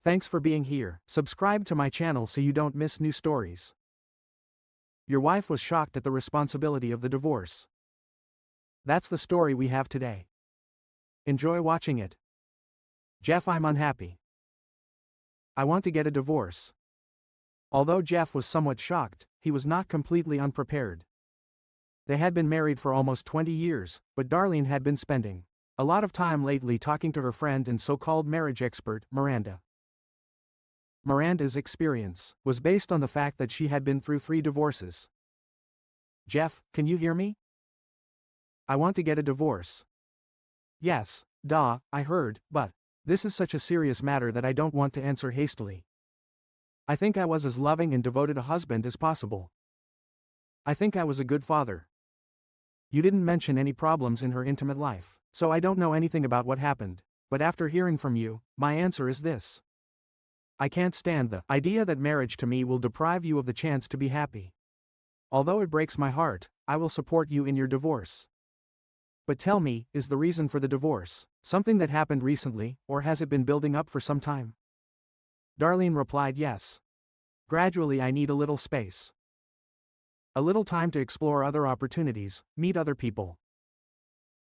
Thanks for being here. Subscribe to my channel so you don't miss new stories. Your wife was shocked at the responsibility of the divorce. That's the story we have today. Enjoy watching it. Jeff, I'm unhappy. I want to get a divorce. Although Jeff was somewhat shocked, he was not completely unprepared. They had been married for almost 20 years, but Darlene had been spending a lot of time lately talking to her friend and so-called marriage expert, Miranda. Miranda's experience was based on the fact that she had been through 3 divorces. Jeff, can you hear me? I want to get a divorce. Yes, duh, I heard, but this is such a serious matter that I don't want to answer hastily. I think I was as loving and devoted a husband as possible. I think I was a good father. You didn't mention any problems in her intimate life, so I don't know anything about what happened, but after hearing from you, my answer is this. I can't stand the idea that marriage to me will deprive you of the chance to be happy. Although it breaks my heart, I will support you in your divorce. But tell me, is the reason for the divorce something that happened recently, or has it been building up for some time? Darlene replied yes. Gradually I need a little space. A little time to explore other opportunities, meet other people.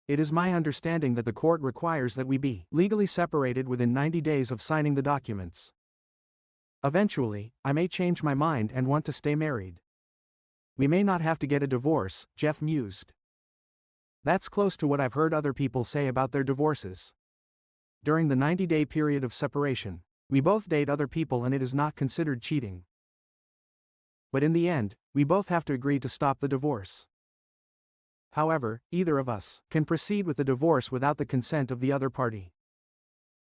It is my understanding that the court requires that we be legally separated within 90 days of signing the documents. Eventually, I may change my mind and want to stay married. We may not have to get a divorce, Jeff mused. That's close to what I've heard other people say about their divorces. During the 90-day period of separation, we both date other people and it is not considered cheating. But in the end, we both have to agree to stop the divorce. However, either of us can proceed with the divorce without the consent of the other party.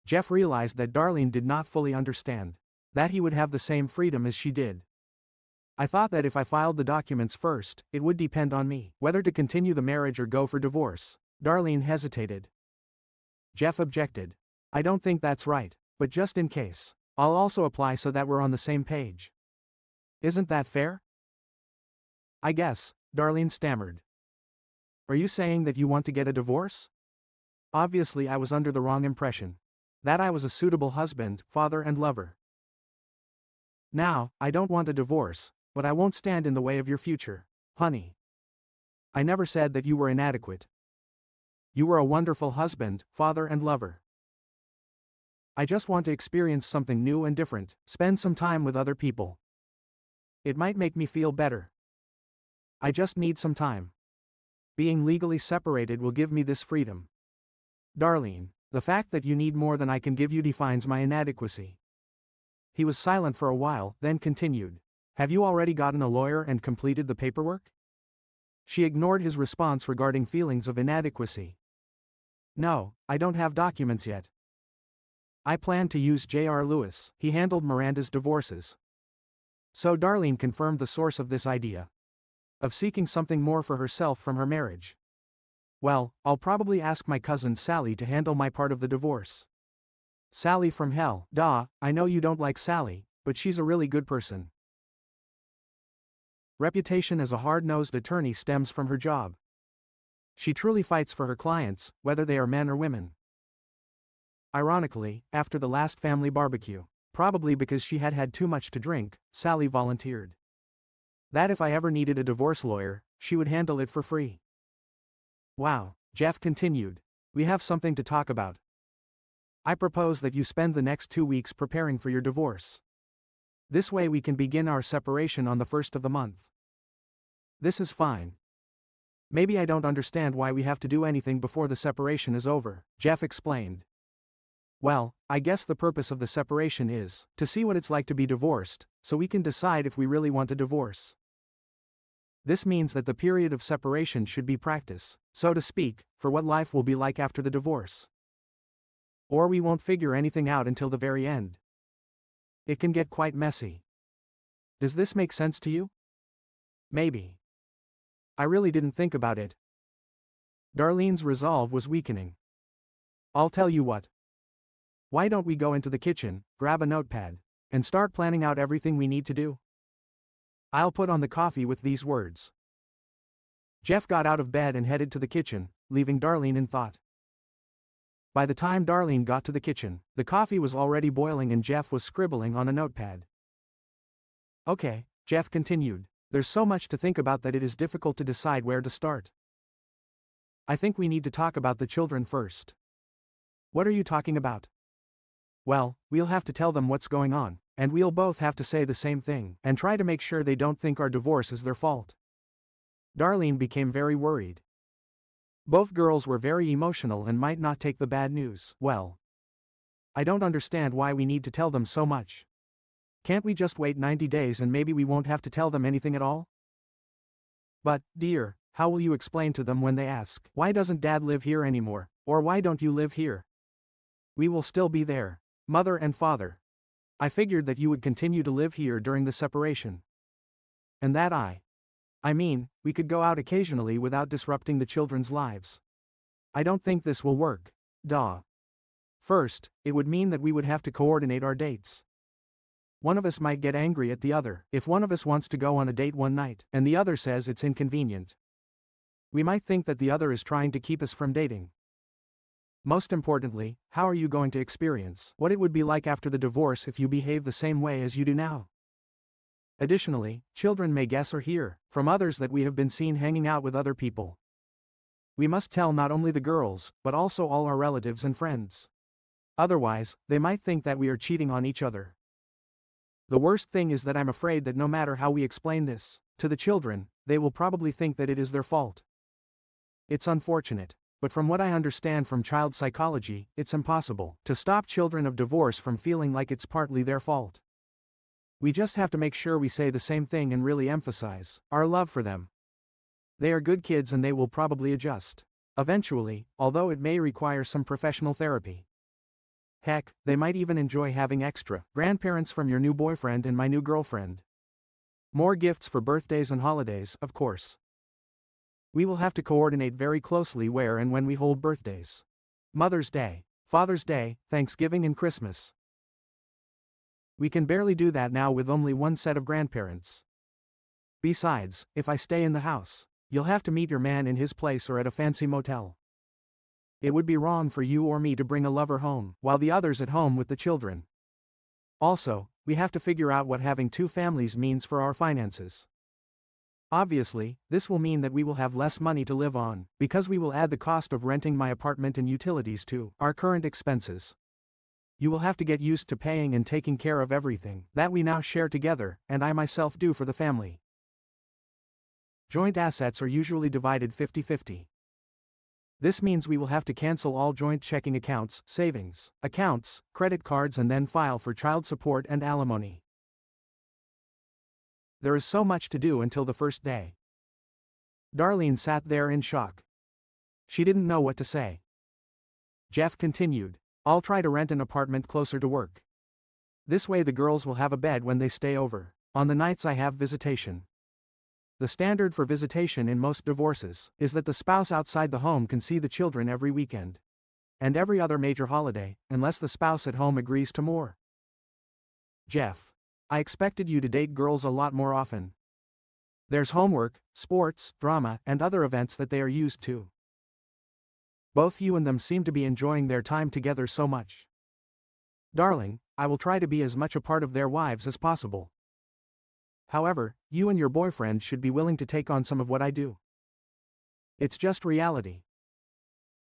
Jeff realized that Darlene did not fully understand that he would have the same freedom as she did. I thought that if I filed the documents first, it would depend on me whether to continue the marriage or go for divorce. Darlene hesitated. Jeff objected. I don't think that's right, but just in case, I'll also apply so that we're on the same page. Isn't that fair? I guess, Darlene stammered. Are you saying that you want to get a divorce? Obviously I was under the wrong impression. That I was a suitable husband, father and lover. Now, I don't want a divorce, but I won't stand in the way of your future, honey. I never said that you were inadequate. You were a wonderful husband, father and lover. I just want to experience something new and different, spend some time with other people. It might make me feel better. I just need some time. Being legally separated will give me this freedom. Darlene, the fact that you need more than I can give you defines my inadequacy. He was silent for a while, then continued. Have you already gotten a lawyer and completed the paperwork? She ignored his response regarding feelings of inadequacy. No, I don't have documents yet. I plan to use J.R. Lewis. He handled Miranda's divorces. So Darlene confirmed the source of this idea. Of seeking something more for herself from her marriage. Well, I'll probably ask my cousin Sally to handle my part of the divorce. Sally from hell. Duh, I know you don't like Sally, but she's a really good person. Reputation as a hard-nosed attorney stems from her job. She truly fights for her clients, whether they are men or women. Ironically, after the last family barbecue, probably because she had had too much to drink, Sally volunteered that if I ever needed a divorce lawyer, she would handle it for free. Wow, Jeff continued. We have something to talk about. I propose that you spend the next 2 weeks preparing for your divorce. This way we can begin our separation on the 1st of the month. This is fine. Maybe I don't understand why we have to do anything before the separation is over, Jeff explained. Well, I guess the purpose of the separation is to see what it's like to be divorced, so we can decide if we really want a divorce. This means that the period of separation should be practice, so to speak, for what life will be like after the divorce. Or we won't figure anything out until the very end. It can get quite messy. Does this make sense to you? Maybe. I really didn't think about it. Darlene's resolve was weakening. I'll tell you what. Why don't we go into the kitchen, grab a notepad, and start planning out everything we need to do? I'll put on the coffee with these words. Jeff got out of bed and headed to the kitchen, leaving Darlene in thought. By the time Darlene got to the kitchen, the coffee was already boiling and Jeff was scribbling on a notepad. Okay, Jeff continued. There's so much to think about that it is difficult to decide where to start. I think we need to talk about the children first. What are you talking about? Well, we'll have to tell them what's going on, and we'll both have to say the same thing, and try to make sure they don't think our divorce is their fault. Darlene became very worried. Both girls were very emotional and might not take the bad news well. I don't understand why we need to tell them so much. Can't we just wait 90 days and maybe we won't have to tell them anything at all? But, dear, how will you explain to them when they ask, why doesn't Dad live here anymore, or why don't you live here? We will still be there, Mother and Father. I figured that you would continue to live here during the separation. And that we could go out occasionally without disrupting the children's lives. I don't think this will work. Duh. First, it would mean that we would have to coordinate our dates. One of us might get angry at the other if one of us wants to go on a date one night and the other says it's inconvenient. We might think that the other is trying to keep us from dating. Most importantly, how are you going to experience what it would be like after the divorce if you behave the same way as you do now? Additionally, children may guess or hear from others that we have been seen hanging out with other people. We must tell not only the girls, but also all our relatives and friends. Otherwise, they might think that we are cheating on each other. The worst thing is that I'm afraid that no matter how we explain this to the children, they will probably think that it is their fault. It's unfortunate, but from what I understand from child psychology, it's impossible to stop children of divorce from feeling like it's partly their fault. We just have to make sure we say the same thing and really emphasize our love for them. They are good kids and they will probably adjust eventually, although it may require some professional therapy. Heck, they might even enjoy having extra grandparents from your new boyfriend and my new girlfriend. More gifts for birthdays and holidays, of course. We will have to coordinate very closely where and when we hold birthdays. Mother's Day, Father's Day, Thanksgiving and Christmas. We can barely do that now with only one set of grandparents. Besides, if I stay in the house, you'll have to meet your man in his place or at a fancy motel. It would be wrong for you or me to bring a lover home, while the other's at home with the children. Also, we have to figure out what having two families means for our finances. Obviously, this will mean that we will have less money to live on, because we will add the cost of renting my apartment and utilities to our current expenses. You will have to get used to paying and taking care of everything that we now share together, and I myself do for the family. Joint assets are usually divided 50-50. This means we will have to cancel all joint checking accounts, savings accounts, credit cards and then file for child support and alimony. There is so much to do until the first day. Darlene sat there in shock. She didn't know what to say. Jeff continued, I'll try to rent an apartment closer to work. This way the girls will have a bed when they stay over, on the nights I have visitation. The standard for visitation in most divorces is that the spouse outside the home can see the children every weekend. And every other major holiday, unless the spouse at home agrees to more. Jeff, I expected you to date girls a lot more often. There's homework, sports, drama, and other events that they are used to. Both you and them seem to be enjoying their time together so much. Darling, I will try to be as much a part of their lives as possible. However, you and your boyfriend should be willing to take on some of what I do. It's just reality.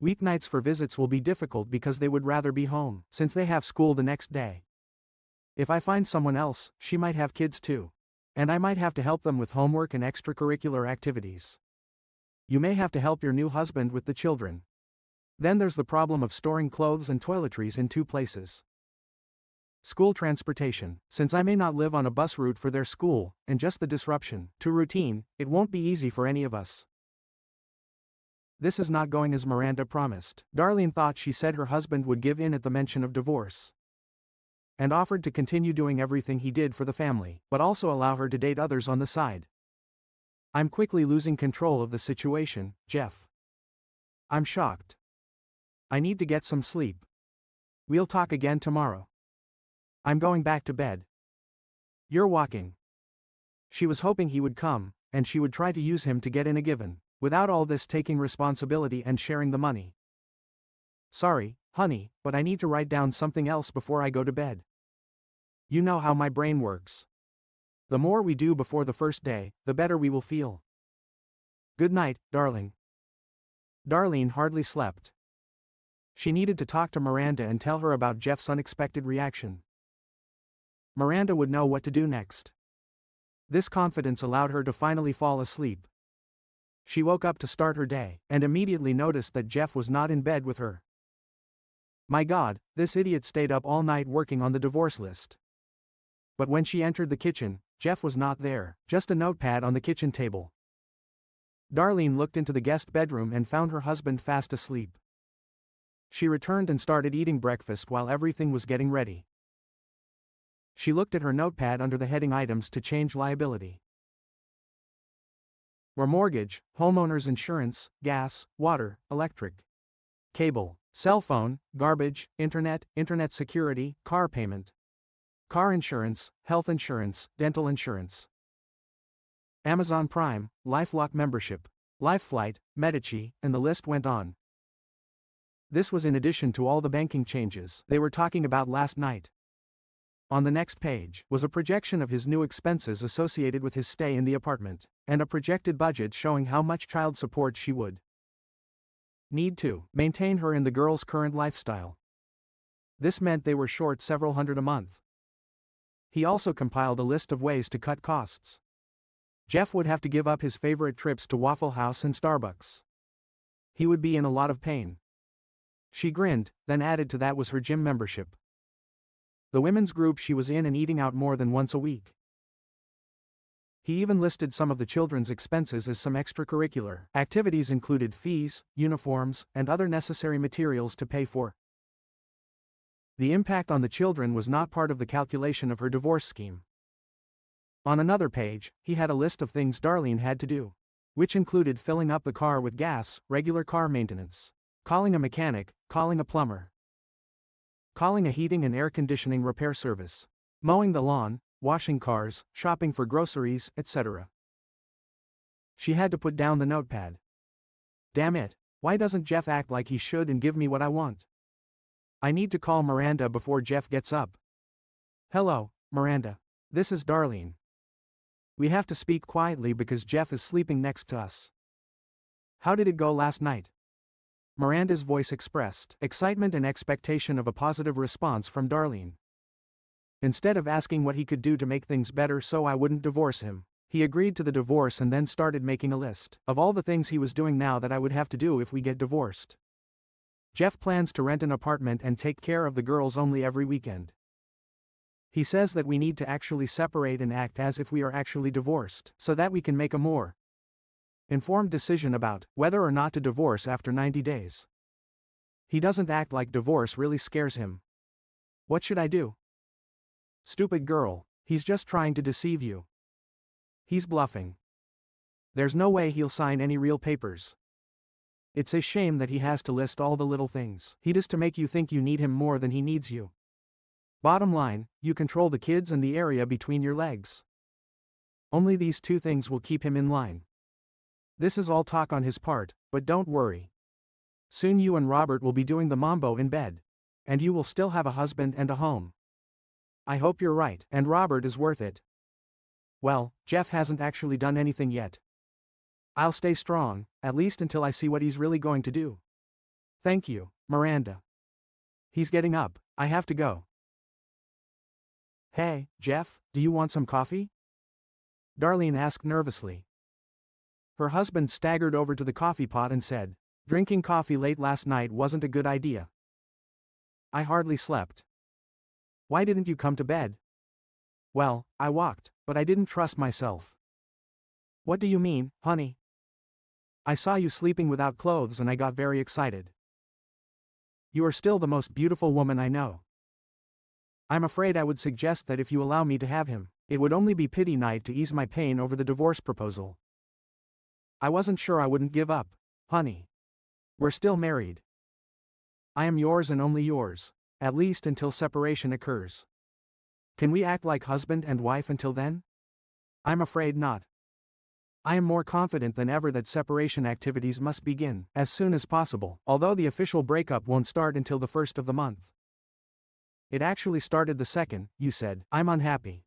Weeknights for visits will be difficult because they would rather be home, since they have school the next day. If I find someone else, she might have kids too. And I might have to help them with homework and extracurricular activities. You may have to help your new husband with the children. Then there's the problem of storing clothes and toiletries in two places. School transportation, since I may not live on a bus route for their school, and just the disruption to routine, it won't be easy for any of us. This is not going as Miranda promised. Darlene thought she said her husband would give in at the mention of divorce. And offered to continue doing everything he did for the family, but also allow her to date others on the side. I'm quickly losing control of the situation, Jeff. I'm shocked. I need to get some sleep. We'll talk again tomorrow. I'm going back to bed. You're walking. She was hoping he would come, and she would try to use him to get in a given, without all this taking responsibility and sharing the money. Sorry, honey, but I need to write down something else before I go to bed. You know how my brain works. The more we do before the first day, the better we will feel. Good night, darling. Darlene hardly slept. She needed to talk to Miranda and tell her about Jeff's unexpected reaction. Miranda would know what to do next. This confidence allowed her to finally fall asleep. She woke up to start her day, and immediately noticed that Jeff was not in bed with her. My God, this idiot stayed up all night working on the divorce list. But when she entered the kitchen, Jeff was not there, just a notepad on the kitchen table. Darlene looked into the guest bedroom and found her husband fast asleep. She returned and started eating breakfast while everything was getting ready. She looked at her notepad under the heading Items to Change Liability. Were mortgage, homeowner's insurance, gas, water, electric, cable, cell phone, garbage, internet security, car payment, car insurance, health insurance, dental insurance, Amazon Prime, LifeLock membership, LifeFlight, Medici, and the list went on. This was in addition to all the banking changes they were talking about last night. On the next page was a projection of his new expenses associated with his stay in the apartment, and a projected budget showing how much child support she would need to maintain her in the girl's current lifestyle. This meant they were short several hundred a month. He also compiled a list of ways to cut costs. Jeff would have to give up his favorite trips to Waffle House and Starbucks. He would be in a lot of pain. She grinned, then added to that was her gym membership, the women's group she was in, and eating out more than once a week. He even listed some of the children's expenses as some extracurricular activities included fees, uniforms, and other necessary materials to pay for. The impact on the children was not part of the calculation of her divorce scheme. On another page, he had a list of things Darlene had to do, which included filling up the car with gas, regular car maintenance, calling a mechanic, calling a plumber, calling a heating and air conditioning repair service, mowing the lawn, washing cars, shopping for groceries, etc. She had to put down the notepad. Damn it, why doesn't Jeff act like he should and give me what I want? I need to call Miranda before Jeff gets up. Hello, Miranda. This is Darlene. We have to speak quietly because Jeff is sleeping next to us. How did it go last night? Miranda's voice expressed excitement and expectation of a positive response from Darlene. Instead of asking what he could do to make things better so I wouldn't divorce him, he agreed to the divorce and then started making a list of all the things he was doing now that I would have to do if we get divorced. Jeff plans to rent an apartment and take care of the girls only every weekend. He says that we need to actually separate and act as if we are actually divorced, so that we can make a more informed decision about whether or not to divorce after 90 days. He doesn't act like divorce really scares him. What should I do? Stupid girl, he's just trying to deceive you. He's bluffing. There's no way he'll sign any real papers. It's a shame that he has to list all the little things he does to make you think you need him more than he needs you. Bottom line, you control the kids and the area between your legs. Only these two things will keep him in line. This is all talk on his part, but don't worry. Soon you and Robert will be doing the mambo in bed. And you will still have a husband and a home. I hope you're right, and Robert is worth it. Well, Jeff hasn't actually done anything yet. I'll stay strong, at least until I see what he's really going to do. Thank you, Miranda. He's getting up, I have to go. Hey, Jeff, do you want some coffee? Darlene asked nervously. Her husband staggered over to the coffee pot and said, "Drinking coffee late last night wasn't a good idea. I hardly slept." "Why didn't you come to bed?" "Well, I walked, but I didn't trust myself." "What do you mean, honey?" "I saw you sleeping without clothes and I got very excited." "You are still the most beautiful woman I know. I'm afraid I would suggest that if you allow me to have him, it would only be pity night to ease my pain over the divorce proposal. I wasn't sure I wouldn't give up, honey. We're still married. I am yours and only yours, at least until separation occurs. Can we act like husband and wife until then? I'm afraid not. I am more confident than ever that separation activities must begin as soon as possible, although the official breakup won't start until the first of the month. It actually started the second, you said. I'm unhappy.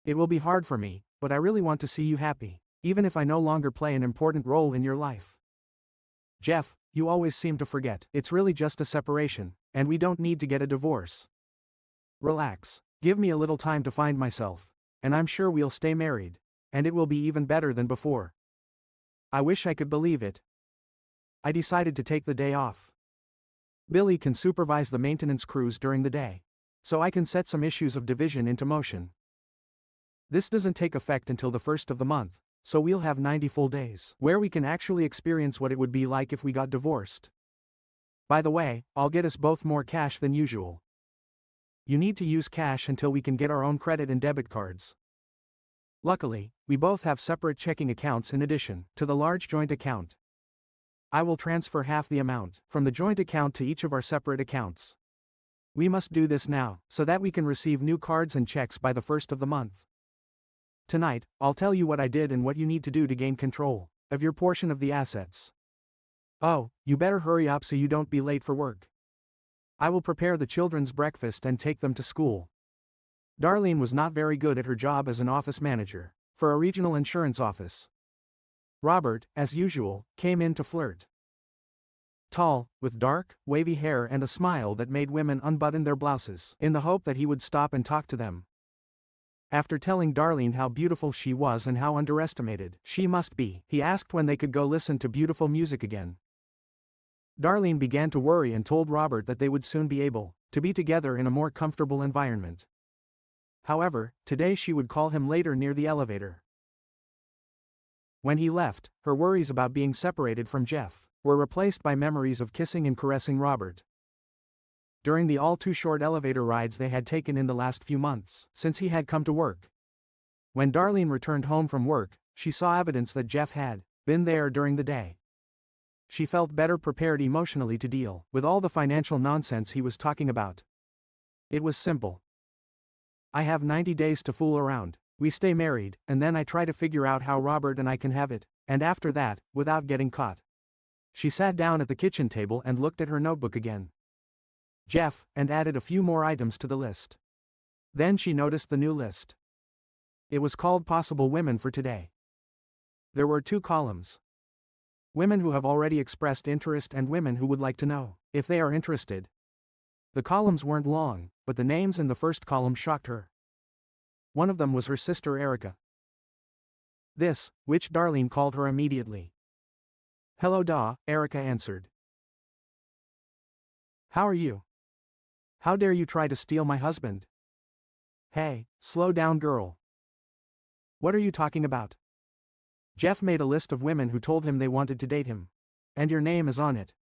It will be hard for me, but I really want to see you happy, even if I no longer play an important role in your life. Jeff, you always seem to forget. It's really just a separation, and we don't need to get a divorce. Relax. Give me a little time to find myself, and I'm sure we'll stay married. And it will be even better than before. I wish I could believe it. I decided to take the day off. Billy can supervise the maintenance crews during the day, so I can set some issues of division into motion. This doesn't take effect until the first of the month, so we'll have 90 full days where we can actually experience what it would be like if we got divorced. By the way, I'll get us both more cash than usual. You need to use cash until we can get our own credit and debit cards. Luckily, we both have separate checking accounts in addition to the large joint account. I will transfer half the amount from the joint account to each of our separate accounts. We must do this now, so that we can receive new cards and checks by the first of the month. Tonight, I'll tell you what I did and what you need to do to gain control of your portion of the assets. Oh, you better hurry up so you don't be late for work. I will prepare the children's breakfast and take them to school. Darlene was not very good at her job as an office manager for a regional insurance office. Robert, as usual, came in to flirt. Tall, with dark, wavy hair and a smile that made women unbutton their blouses in the hope that he would stop and talk to them. After telling Darlene how beautiful she was and how underestimated she must be, he asked when they could go listen to beautiful music again. Darlene began to worry and told Robert that they would soon be able to be together in a more comfortable environment. However, today she would call him later near the elevator. When he left, her worries about being separated from Jeff were replaced by memories of kissing and caressing Robert. During the all-too-short elevator rides they had taken in the last few months, since he had come to work. When Darlene returned home from work, she saw evidence that Jeff had been there during the day. She felt better prepared emotionally to deal with all the financial nonsense he was talking about. It was simple. I have 90 days to fool around, we stay married, and then I try to figure out how Robert and I can have it, and after that, without getting caught. She sat down at the kitchen table and looked at her notebook again. Jeff, and added a few more items to the list. Then she noticed the new list. It was called Possible Women for Today. There were 2 columns. Women who have already expressed interest and women who would like to know if they are interested. The columns weren't long, but the names in the first column shocked her. One of them was her sister Erica. This, which Darlene called her immediately. Hello Da, Erica answered. How are you? How dare you try to steal my husband? Hey, slow down girl. What are you talking about? Jeff made a list of women who told him they wanted to date him. And your name is on it.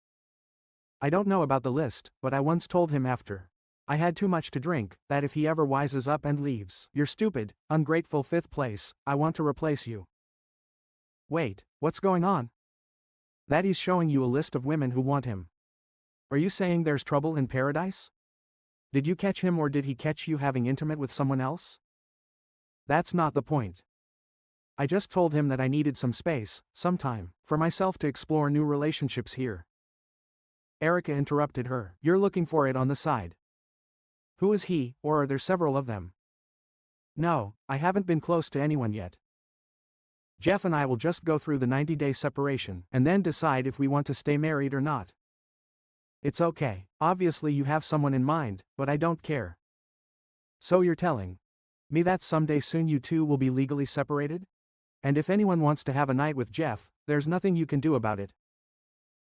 I don't know about the list, but I once told him after I had too much to drink, that if he ever wises up and leaves your stupid, ungrateful 5th place, I want to replace you. Wait, what's going on? That he's showing you a list of women who want him. Are you saying there's trouble in paradise? Did you catch him or did he catch you having intimate with someone else? That's not the point. I just told him that I needed some space, some time, for myself to explore new relationships here. Erica interrupted her. You're looking for it on the side. Who is he, or are there several of them? No, I haven't been close to anyone yet. Jeff and I will just go through the 90-day separation, and then decide if we want to stay married or not. It's okay, obviously you have someone in mind, but I don't care. So you're telling me that someday soon you two will be legally separated? And if anyone wants to have a night with Jeff, there's nothing you can do about it.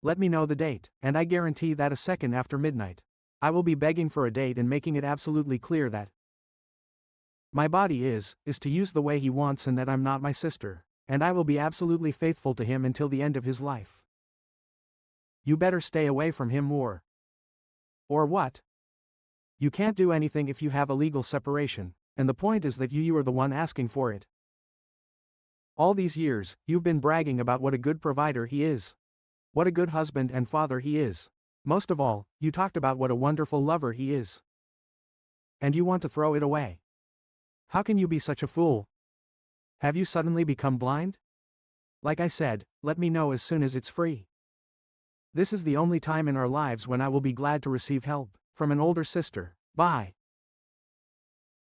Let me know the date, and I guarantee that a second after midnight, I will be begging for a date and making it absolutely clear that my body is to use the way he wants and that I'm not my sister, and I will be absolutely faithful to him until the end of his life. You better stay away from him or what? You can't do anything if you have a legal separation, and the point is that you are the one asking for it. All these years, you've been bragging about what a good provider he is. What a good husband and father he is. Most of all, you talked about what a wonderful lover he is. And you want to throw it away. How can you be such a fool? Have you suddenly become blind? Like I said, let me know as soon as it's free. This is the only time in our lives when I will be glad to receive help from an older sister. Bye.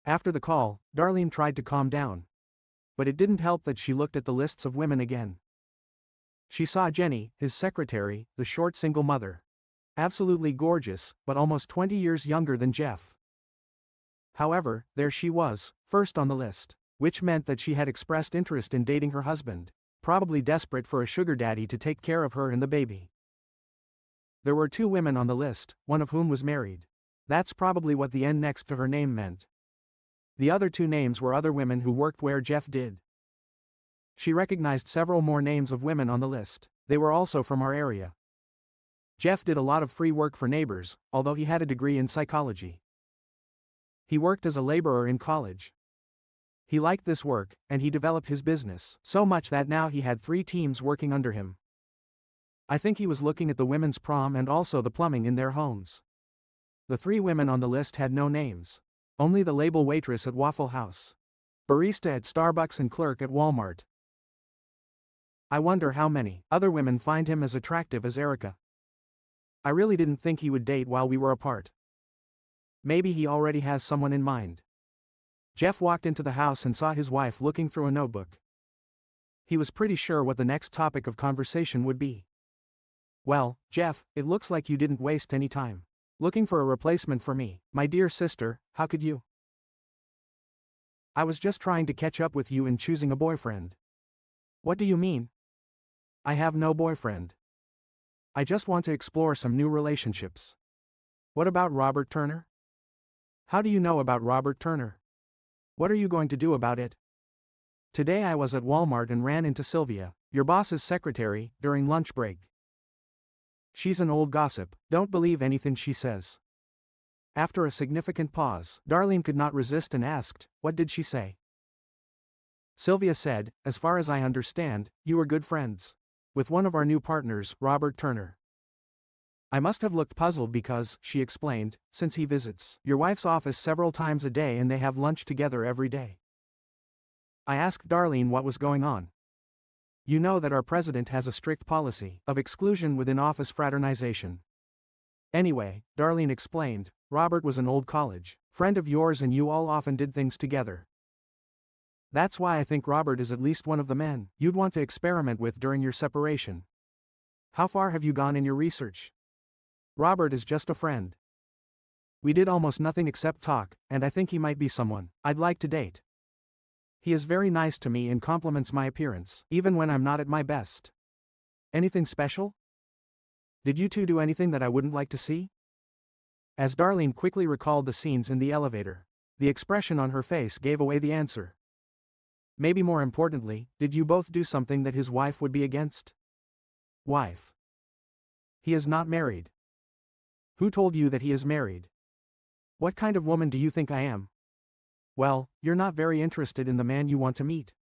After the call, Darlene tried to calm down. But it didn't help that she looked at the lists of women again. She saw Jenny, his secretary, the short single mother. Absolutely gorgeous, but almost 20 years younger than Jeff. However, there she was, first on the list, which meant that she had expressed interest in dating her husband, probably desperate for a sugar daddy to take care of her and the baby. There were 2 women on the list, one of whom was married. That's probably what the N next to her name meant. The other 2 names were other women who worked where Jeff did. She recognized several more names of women on the list. They were also from our area. Jeff did a lot of free work for neighbors, although he had a degree in psychology. He worked as a laborer in college. He liked this work, and he developed his business so much that now he had 3 teams working under him. I think he was looking at the women's prom and also the plumbing in their homes. The 3 women on the list had no names. Only the label waitress at Waffle House, barista at Starbucks and clerk at Walmart. I wonder how many other women find him as attractive as Erica. I really didn't think he would date while we were apart. Maybe he already has someone in mind. Jeff walked into the house and saw his wife looking through a notebook. He was pretty sure what the next topic of conversation would be. Well, Jeff, it looks like you didn't waste any time looking for a replacement for me, my dear sister. How could you? I was just trying to catch up with you in choosing a boyfriend. What do you mean? I have no boyfriend. I just want to explore some new relationships. What about Robert Turner? How do you know about Robert Turner? What are you going to do about it? Today I was at Walmart and ran into Sylvia, your boss's secretary, during lunch break. She's an old gossip, don't believe anything she says. After a significant pause, Darlene could not resist and asked, what did she say? Sylvia said, as far as I understand, you were good friends with one of our new partners, Robert Turner. I must have looked puzzled because, she explained, since he visits your wife's office several times a day and they have lunch together every day. I asked Darlene what was going on. You know that our president has a strict policy of exclusion within office fraternization. Anyway, Darlene explained, Robert was an old college friend of yours and you all often did things together. That's why I think Robert is at least one of the men you'd want to experiment with during your separation. How far have you gone in your research? Robert is just a friend. We did almost nothing except talk, and I think he might be someone I'd like to date. He is very nice to me and compliments my appearance, even when I'm not at my best. Anything special? Did you 2 do anything that I wouldn't like to see? As Darlene quickly recalled the scenes in the elevator, the expression on her face gave away the answer. Maybe more importantly, did you both do something that his wife would be against? Wife. He is not married. Who told you that he is married? What kind of woman do you think I am? Well, you're not very interested in the man you want to meet.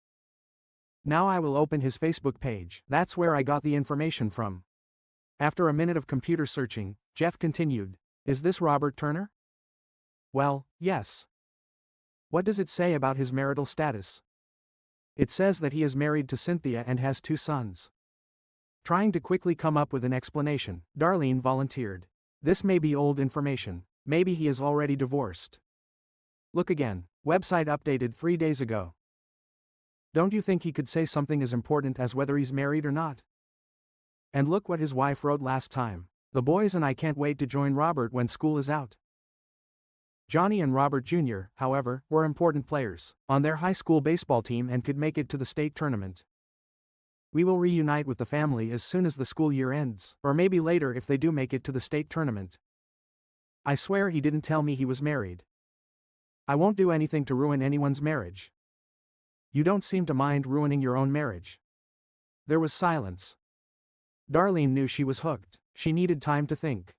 Now I will open his Facebook page. That's where I got the information from. After a minute of computer searching, Jeff continued, is this Robert Turner? Well, yes. What does it say about his marital status? It says that he is married to Cynthia and has 2 sons. Trying to quickly come up with an explanation, Darlene volunteered. This may be old information. Maybe he is already divorced. Look again. Website updated 3 days ago. Don't you think he could say something as important as whether he's married or not? And look what his wife wrote last time. The boys and I can't wait to join Robert when school is out. Johnny and Robert Jr., however, were important players on their high school baseball team and could make it to the state tournament. We will reunite with the family as soon as the school year ends, or maybe later if they do make it to the state tournament. I swear he didn't tell me he was married. I won't do anything to ruin anyone's marriage. You don't seem to mind ruining your own marriage. There was silence. Darlene knew she was hooked. She needed time to think.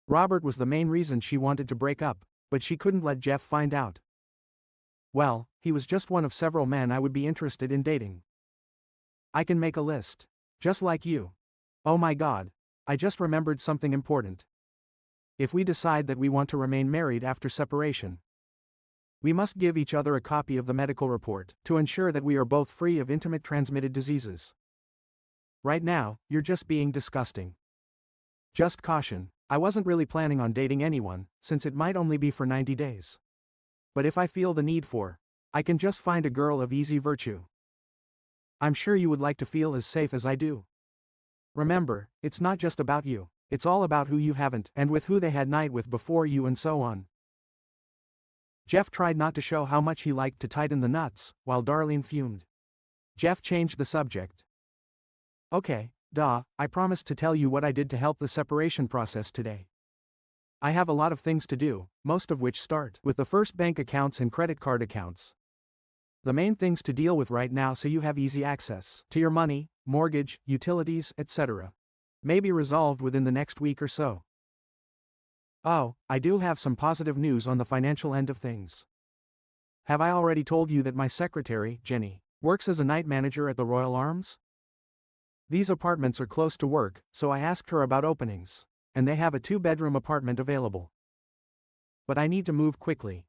Robert was the main reason she wanted to break up, but she couldn't let Jeff find out. Well, he was just one of several men I would be interested in dating. I can make a list. Just like you. Oh my God. I just remembered something important. If we decide that we want to remain married after separation, We must give each other a copy of the medical report to ensure that we are both free of intimate transmitted diseases. Right now, you're just being disgusting. Just caution, I wasn't really planning on dating anyone, since it might only be for 90 days. But if I feel the need for, I can just find a girl of easy virtue. I'm sure you would like to feel as safe as I do. Remember, it's not just about you, it's all about who you haven't and with who they had night with before you and so on. Jeff tried not to show how much he liked to tighten the nuts, while Darlene fumed. Jeff changed the subject. Okay, I promised to tell you what I did to help the separation process today. I have a lot of things to do, most of which start with the first bank accounts and credit card accounts. The main things to deal with right now so you have easy access to your money, mortgage, utilities, etc. May be resolved within the next week or so. Oh, I do have some positive news on the financial end of things. Have I already told you that my secretary, Jenny, works as a night manager at the Royal Arms? These apartments are close to work, so I asked her about openings, and they have a 2-bedroom apartment available. But I need to move quickly.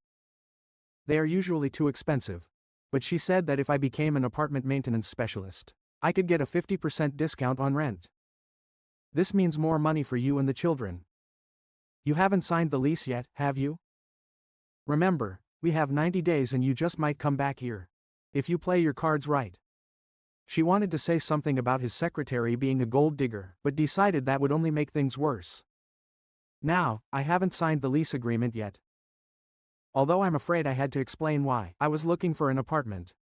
They are usually too expensive, but she said that if I became an apartment maintenance specialist, I could get a 50% discount on rent. This means more money for you and the children. You haven't signed the lease yet, have you? Remember, we have 90 days and you just might come back here. If you play your cards right. She wanted to say something about his secretary being a gold digger, but decided that would only make things worse. Now, I haven't signed the lease agreement yet. Although I'm afraid I had to explain why I was looking for an apartment.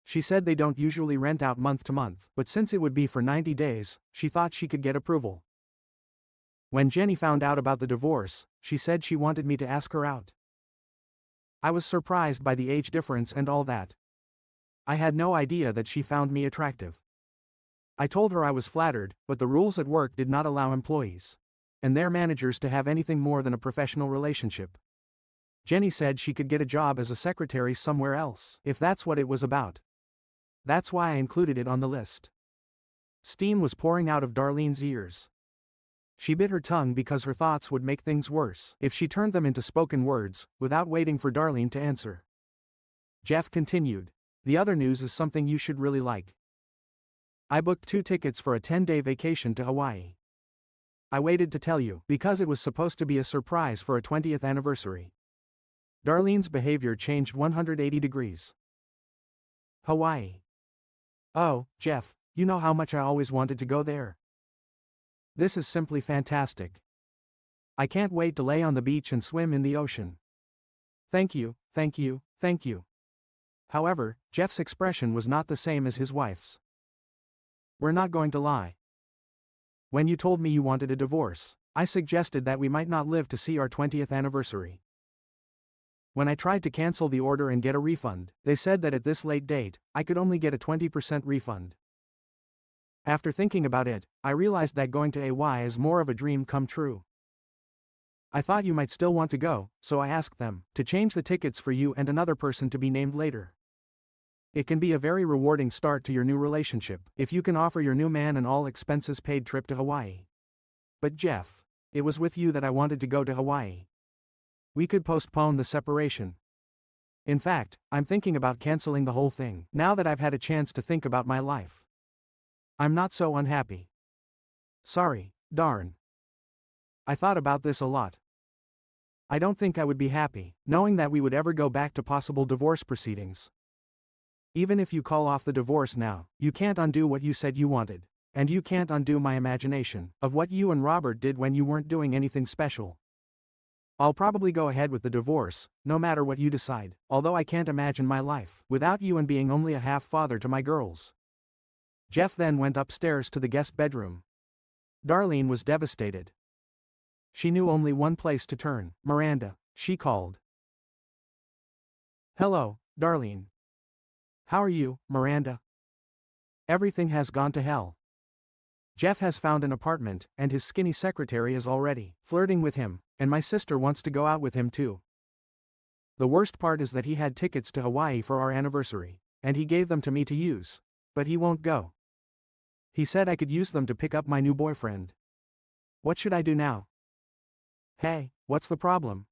She said they don't usually rent out month to month, but since it would be for 90 days, she thought she could get approval. When Jenny found out about the divorce, she said she wanted me to ask her out. I was surprised by the age difference and all that. I had no idea that she found me attractive. I told her I was flattered, but the rules at work did not allow employees and their managers to have anything more than a professional relationship. Jenny said she could get a job as a secretary somewhere else, if that's what it was about. That's why I included it on the list. Steam was pouring out of Darlene's ears. She bit her tongue because her thoughts would make things worse if she turned them into spoken words, without waiting for Darlene to answer. Jeff continued. The other news is something you should really like. I booked 2 tickets for a 10-day vacation to Hawaii. I waited to tell you, because it was supposed to be a surprise for a 20th anniversary. Darlene's behavior changed 180 degrees. Hawaii. Oh, Jeff, you know how much I always wanted to go there. This is simply fantastic. I can't wait to lay on the beach and swim in the ocean. Thank you, thank you, thank you. However, Jeff's expression was not the same as his wife's. We're not going to lie. When you told me you wanted a divorce, I suggested that we might not live to see our 20th anniversary. When I tried to cancel the order and get a refund, they said that at this late date, I could only get a 20% refund. After thinking about it, I realized that going to AY is more of a dream come true. I thought you might still want to go, so I asked them to change the tickets for you and another person to be named later. It can be a very rewarding start to your new relationship if you can offer your new man an all-expenses-paid trip to Hawaii. But Jeff, it was with you that I wanted to go to Hawaii. We could postpone the separation. In fact, I'm thinking about canceling the whole thing now that I've had a chance to think about my life. I'm not so unhappy. Sorry, darn. I thought about this a lot. I don't think I would be happy, knowing that we would ever go back to possible divorce proceedings. Even if you call off the divorce now, you can't undo what you said you wanted, and you can't undo my imagination of what you and Robert did when you weren't doing anything special. I'll probably go ahead with the divorce, no matter what you decide, although I can't imagine my life without you and being only a half-father to my girls. Jeff then went upstairs to the guest bedroom. Darlene was devastated. She knew only one place to turn. Miranda, she called. Hello, Darlene. How are you, Miranda? Everything has gone to hell. Jeff has found an apartment, and his skinny secretary is already flirting with him, and my sister wants to go out with him too. The worst part is that he had tickets to Hawaii for our anniversary, and he gave them to me to use, but he won't go. He said I could use them to pick up my new boyfriend. What should I do now? Hey, what's the problem?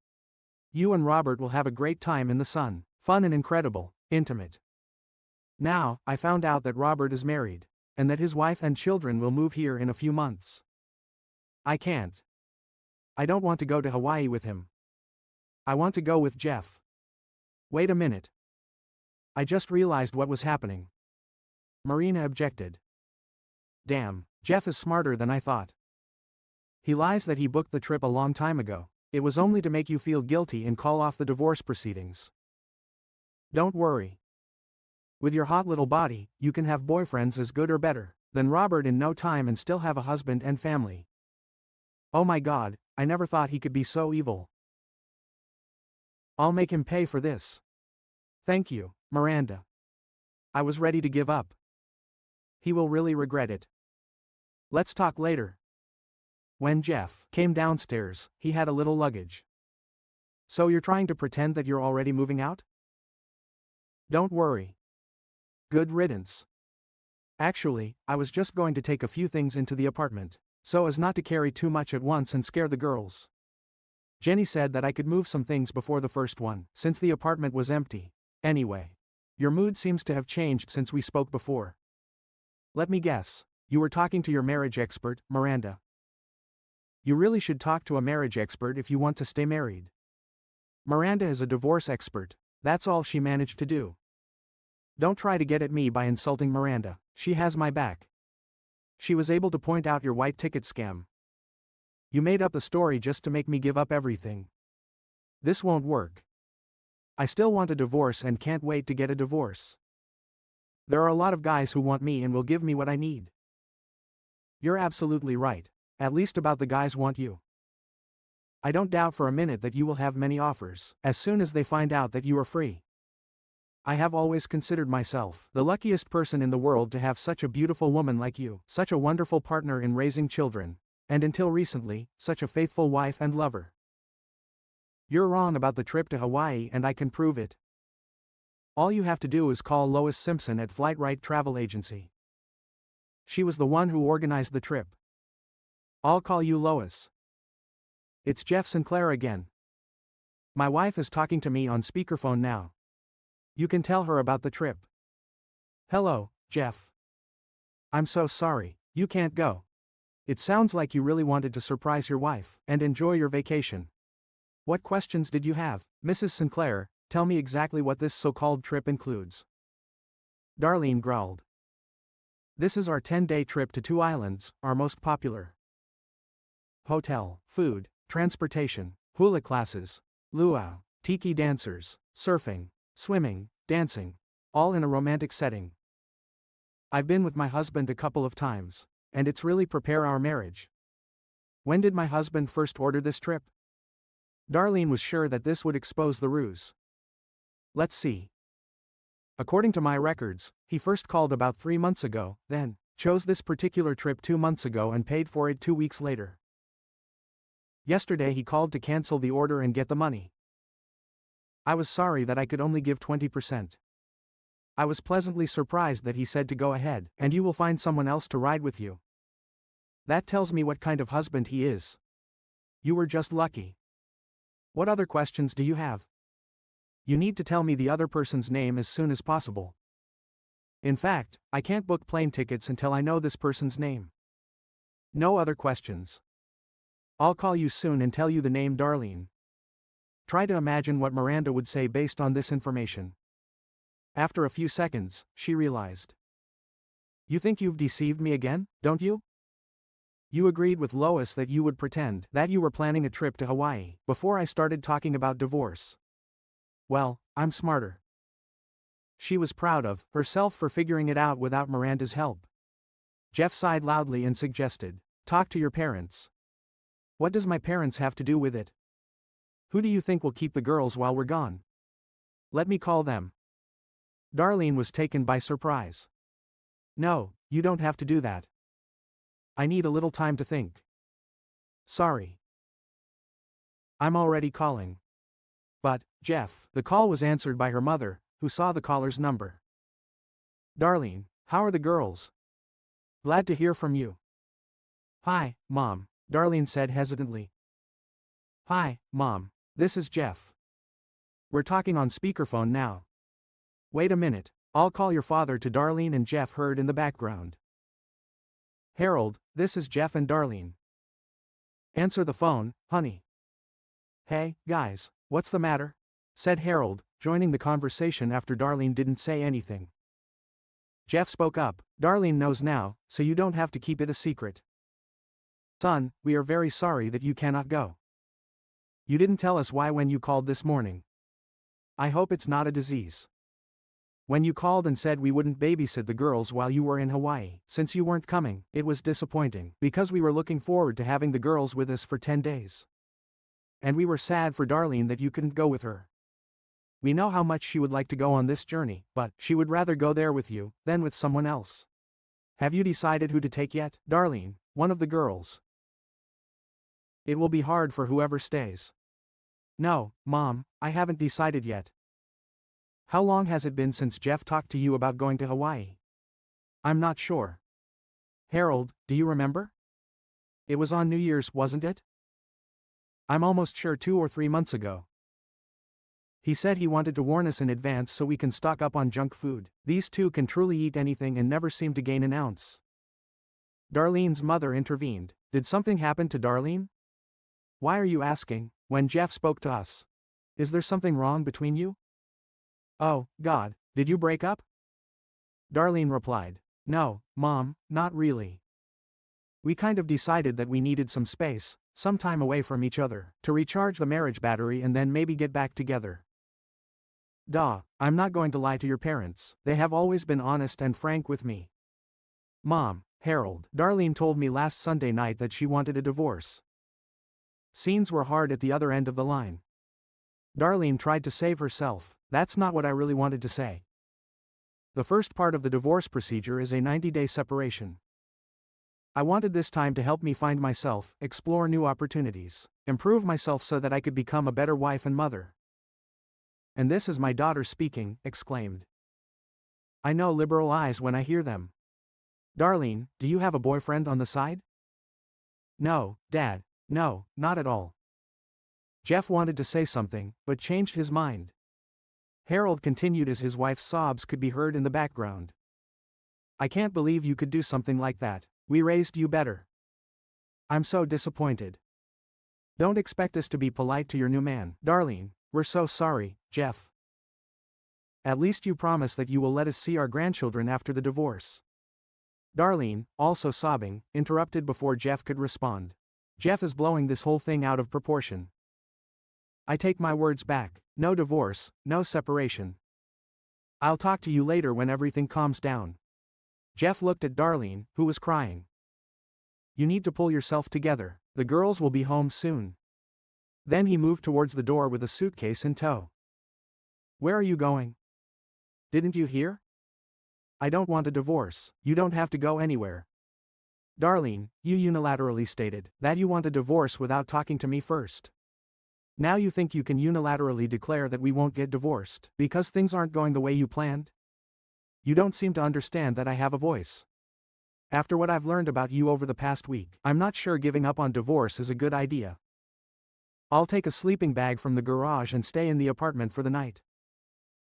You and Robert will have a great time in the sun, fun and incredible, intimate. Now, I found out that Robert is married, and that his wife and children will move here in a few months. I can't. I don't want to go to Hawaii with him. I want to go with Jeff. Wait a minute. I just realized what was happening. Marina objected. Damn, Jeff is smarter than I thought. He lies that he booked the trip a long time ago. It was only to make you feel guilty and call off the divorce proceedings. Don't worry. With your hot little body, you can have boyfriends as good or better than Robert in no time and still have a husband and family. Oh my God, I never thought he could be so evil. I'll make him pay for this. Thank you, Miranda. I was ready to give up. He will really regret it. Let's talk later. When Jeff came downstairs, he had a little luggage. So you're trying to pretend that you're already moving out? Don't worry. Good riddance. Actually, I was just going to take a few things into the apartment, so as not to carry too much at once and scare the girls. Jenny said that I could move some things before the first one, since the apartment was empty. Anyway, your mood seems to have changed since we spoke before. Let me guess, you were talking to your marriage expert, Miranda. You really should talk to a marriage expert if you want to stay married. Miranda is a divorce expert, that's all she managed to do. Don't try to get at me by insulting Miranda, she has my back. She was able to point out your white ticket scam. You made up the story just to make me give up everything. This won't work. I still want a divorce and can't wait to get a divorce. There are a lot of guys who want me and will give me what I need. You're absolutely right. At least about the guys want you. I don't doubt for a minute that you will have many offers, as soon as they find out that you are free. I have always considered myself the luckiest person in the world to have such a beautiful woman like you, such a wonderful partner in raising children, and until recently, such a faithful wife and lover. You're wrong about the trip to Hawaii and I can prove it. All you have to do is call Lois Simpson at Flightright Travel Agency. She was the one who organized the trip. I'll call you Lois. It's Jeff Sinclair again. My wife is talking to me on speakerphone now. You can tell her about the trip. Hello, Jeff. I'm so sorry, you can't go. It sounds like you really wanted to surprise your wife and enjoy your vacation. What questions did you have, Mrs. Sinclair? Tell me exactly what this so-called trip includes. Darlene growled. This is our 10-day trip to 2 islands, our most popular. Hotel, food, transportation, hula classes, luau, tiki dancers, surfing, swimming, dancing, all in a romantic setting. I've been with my husband a couple of times, and it's really prepare our marriage. When did my husband first order this trip? Darlene was sure that this would expose the ruse. Let's see. According to my records, he first called about 3 months ago, then chose this particular trip 2 months ago and paid for it 2 weeks later. Yesterday he called to cancel the order and get the money. I was sorry that I could only give 20%. I was pleasantly surprised that he said to go ahead, and you will find someone else to ride with you. That tells me what kind of husband he is. You were just lucky. What other questions do you have? You need to tell me the other person's name as soon as possible. In fact, I can't book plane tickets until I know this person's name. No other questions. I'll call you soon and tell you the name Darlene. Try to imagine what Miranda would say based on this information. After a few seconds, she realized. You think you've deceived me again, don't you? You agreed with Lois that you would pretend that you were planning a trip to Hawaii before I started talking about divorce. Well, I'm smarter. She was proud of herself for figuring it out without Miranda's help. Jeff sighed loudly and suggested, talk to your parents. What does my parents have to do with it? Who do you think will keep the girls while we're gone? Let me call them. Darlene was taken by surprise. No, you don't have to do that. I need a little time to think. Sorry. I'm already calling. But, Jeff, the call was answered by her mother, who saw the caller's number. Darlene, how are the girls? Glad to hear from you. Hi, Mom, Darlene said hesitantly. Hi, Mom, this is Jeff. We're talking on speakerphone now. Wait a minute, I'll call your father to Darlene and Jeff heard in the background. Harold, this is Jeff and Darlene. Answer the phone, honey. Hey, guys, what's the matter? Said Harold, joining the conversation after Darlene didn't say anything. Jeff spoke up, Darlene knows now, so you don't have to keep it a secret. Son, we are very sorry that you cannot go. You didn't tell us why when you called this morning. I hope it's not a disease. When you called and said we wouldn't babysit the girls while you were in Hawaii, since you weren't coming, it was disappointing, because we were looking forward to having the girls with us for 10 days. And we were sad for Darlene that you couldn't go with her. We know how much she would like to go on this journey, but she would rather go there with you than with someone else. Have you decided who to take yet, Darlene, one of the girls? It will be hard for whoever stays. No, Mom, I haven't decided yet. How long has it been since Jeff talked to you about going to Hawaii? I'm not sure. Harold, do you remember? It was on New Year's, wasn't it? I'm almost sure 2 or 3 months ago. He said he wanted to warn us in advance so we can stock up on junk food. These two can truly eat anything and never seem to gain an ounce. Darlene's mother intervened. Did something happen to Darlene? Why are you asking, when Jeff spoke to us? Is there something wrong between you? Oh, God, did you break up? Darlene replied. No, Mom, not really. We kind of decided that we needed some space, some time away from each other, to recharge the marriage battery and then maybe get back together. Duh, I'm not going to lie to your parents, they have always been honest and frank with me. Mom, Harold, Darlene told me last Sunday night that she wanted a divorce. Scenes were hard at the other end of the line. Darlene tried to save herself. That's not what I really wanted to say. The first part of the divorce procedure is a 90-day separation. I wanted this time to help me find myself, explore new opportunities, improve myself so that I could become a better wife and mother. And this is my daughter speaking, exclaimed. I know liberal eyes when I hear them. Darlene, do you have a boyfriend on the side? No, Dad, no, not at all. Jeff wanted to say something, but changed his mind. Harold continued as his wife's sobs could be heard in the background. I can't believe you could do something like that. We raised you better. I'm so disappointed. Don't expect us to be polite to your new man, Darlene. We're so sorry, Jeff. At least you promise that you will let us see our grandchildren after the divorce. Darlene, also sobbing, interrupted before Jeff could respond. Jeff is blowing this whole thing out of proportion. I take my words back. No divorce, no separation. I'll talk to you later when everything calms down. Jeff looked at Darlene, who was crying. You need to pull yourself together. The girls will be home soon. Then he moved towards the door with a suitcase in tow. Where are you going? Didn't you hear? I don't want a divorce. You don't have to go anywhere. Darlene, you unilaterally stated that you want a divorce without talking to me first. Now you think you can unilaterally declare that we won't get divorced because things aren't going the way you planned? You don't seem to understand that I have a voice. After what I've learned about you over the past week, I'm not sure giving up on divorce is a good idea. I'll take a sleeping bag from the garage and stay in the apartment for the night.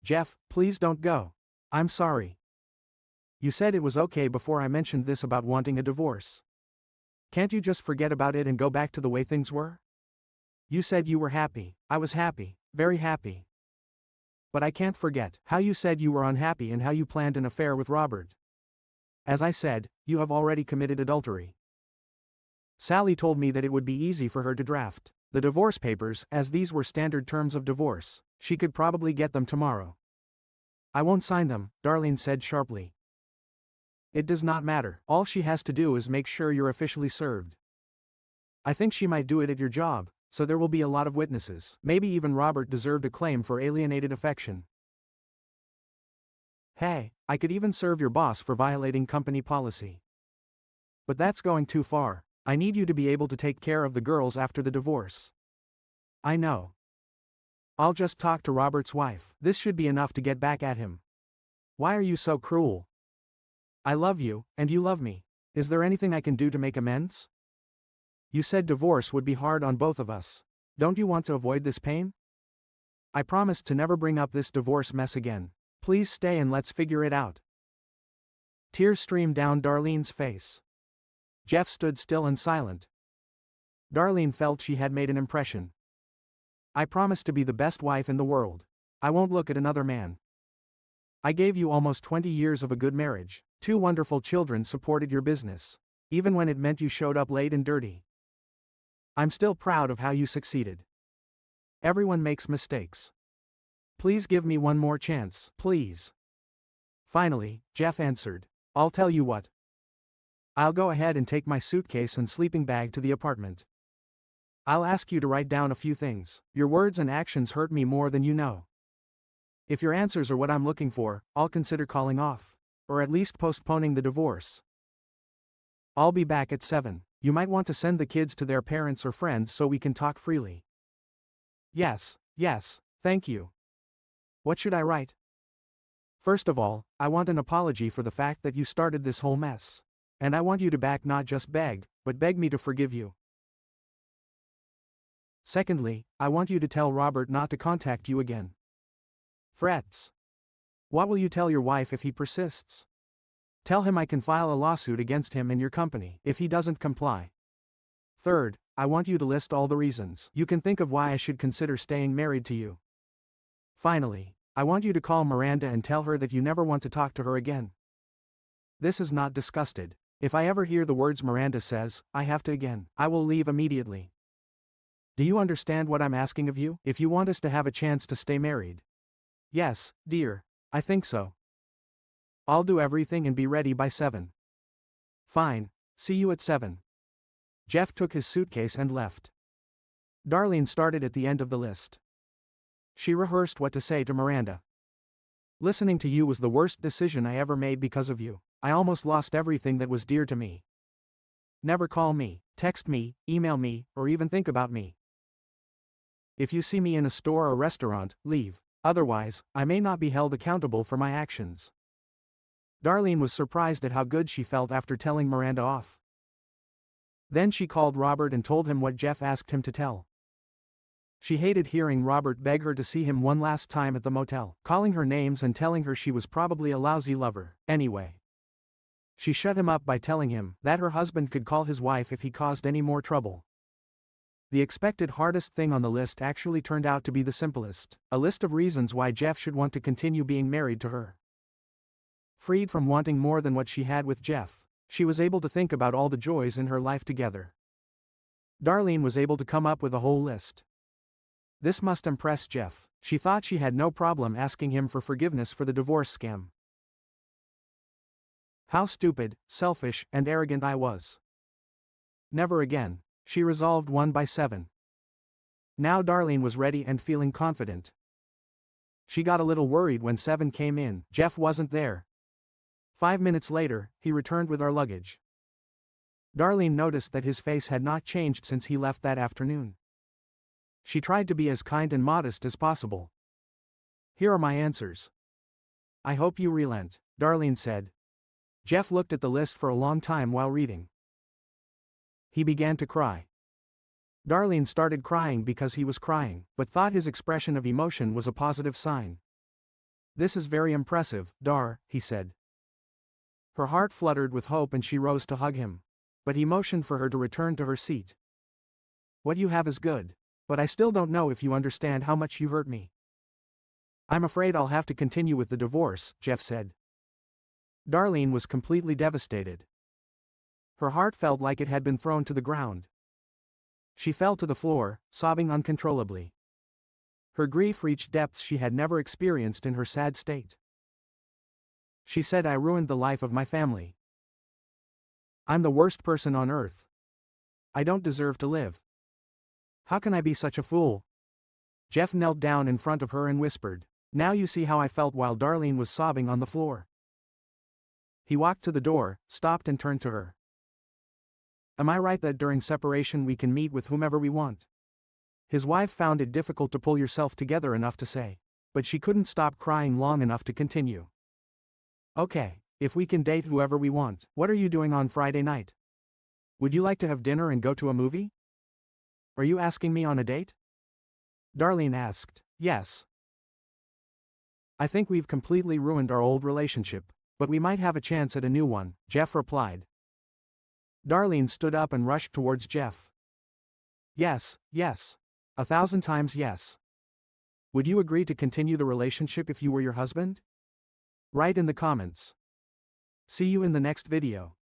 Jeff, please don't go. I'm sorry. You said it was okay before I mentioned this about wanting a divorce. Can't you just forget about it and go back to the way things were? You said you were happy. I was happy, very happy. But I can't forget how you said you were unhappy and how you planned an affair with Robert. As I said, you have already committed adultery. Sally told me that it would be easy for her to draft the divorce papers, as these were standard terms of divorce. She could probably get them tomorrow. I won't sign them, Darlene said sharply. It does not matter. All she has to do is make sure you're officially served. I think she might do it at your job, so there will be a lot of witnesses. Maybe even Robert deserved a claim for alienated affection. Hey, I could even serve your boss for violating company policy. But that's going too far. I need you to be able to take care of the girls after the divorce. I know. I'll just talk to Robert's wife. This should be enough to get back at him. Why are you so cruel? I love you, and you love me. Is there anything I can do to make amends? You said divorce would be hard on both of us. Don't you want to avoid this pain? I promised to never bring up this divorce mess again. Please stay and let's figure it out. Tears streamed down Darlene's face. Jeff stood still and silent. Darlene felt she had made an impression. I promise to be the best wife in the world. I won't look at another man. I gave you almost 20 years of a good marriage. 2 wonderful children supported your business. Even when it meant you showed up late and dirty. I'm still proud of how you succeeded. Everyone makes mistakes. Please give me one more chance, please. Finally, Jeff answered. I'll tell you what. I'll go ahead and take my suitcase and sleeping bag to the apartment. I'll ask you to write down a few things. Your words and actions hurt me more than you know. If your answers are what I'm looking for, I'll consider calling off. Or at least postponing the divorce. I'll be back at 7. You might want to send the kids to their parents or friends so we can talk freely. Yes, thank you. What should I write? First of all, I want an apology for the fact that you started this whole mess. And I want you to not just beg, but beg me to forgive you. Secondly, I want you to tell Robert not to contact you again. Frets. What will you tell your wife if he persists? Tell him I can file a lawsuit against him and your company if he doesn't comply. Third, I want you to list all the reasons you can think of why I should consider staying married to you. Finally, I want you to call Miranda and tell her that you never want to talk to her again. This is not disgusted. If I ever hear the words Miranda says, I have to again, I will leave immediately. Do you understand what I'm asking of you? If you want us to have a chance to stay married. Yes, dear, I think so. I'll do everything and be ready by 7. Fine, see you at 7. Jeff took his suitcase and left. Darlene started at the end of the list. She rehearsed what to say to Miranda. Listening to you was the worst decision I ever made because of you. I almost lost everything that was dear to me. Never call me, text me, email me, or even think about me. If you see me in a store or restaurant, leave. Otherwise, I may not be held accountable for my actions. Darlene was surprised at how good she felt after telling Miranda off. Then she called Robert and told him what Jeff asked him to tell. She hated hearing Robert beg her to see him one last time at the motel, calling her names and telling her she was probably a lousy lover, anyway. She shut him up by telling him that her husband could call his wife if he caused any more trouble. The expected hardest thing on the list actually turned out to be the simplest, a list of reasons why Jeff should want to continue being married to her. Freed from wanting more than what she had with Jeff, she was able to think about all the joys in her life together. Darlene was able to come up with a whole list. This must impress Jeff. She thought she had no problem asking him for forgiveness for the divorce scam. How stupid, selfish, and arrogant I was. Never again, she resolved 1 by 7. Now Darlene was ready and feeling confident. She got a little worried when 7 came in. Jeff wasn't there. 5 minutes later, he returned with our luggage. Darlene noticed that his face had not changed since he left that afternoon. She tried to be as kind and modest as possible. Here are my answers. I hope you relent, Darlene said. Jeff looked at the list for a long time while reading. He began to cry. Darlene started crying because he was crying, but thought his expression of emotion was a positive sign. This is very impressive, Dar, he said. Her heart fluttered with hope and she rose to hug him. But he motioned for her to return to her seat. What you have is good. But I still don't know if you understand how much you hurt me. I'm afraid I'll have to continue with the divorce, Jeff said. Darlene was completely devastated. Her heart felt like it had been thrown to the ground. She fell to the floor, sobbing uncontrollably. Her grief reached depths she had never experienced in her sad state. She said, I ruined the life of my family. I'm the worst person on earth. I don't deserve to live. How can I be such a fool? Jeff knelt down in front of her and whispered, Now you see how I felt while Darlene was sobbing on the floor. He walked to the door, stopped and turned to her. Am I right that during separation we can meet with whomever we want? His wife found it difficult to pull yourself together enough to say. But she couldn't stop crying long enough to continue. Okay, if we can date whoever we want, what are you doing on Friday night? Would you like to have dinner and go to a movie? Are you asking me on a date? Darlene asked. yes. I think we've completely ruined our old relationship, but we might have a chance at a new one, Jeff replied. Darlene stood up and rushed towards Jeff. Yes, yes. 1,000 times yes. Would you agree to continue the relationship if you were your husband? Write in the comments. See you in the next video.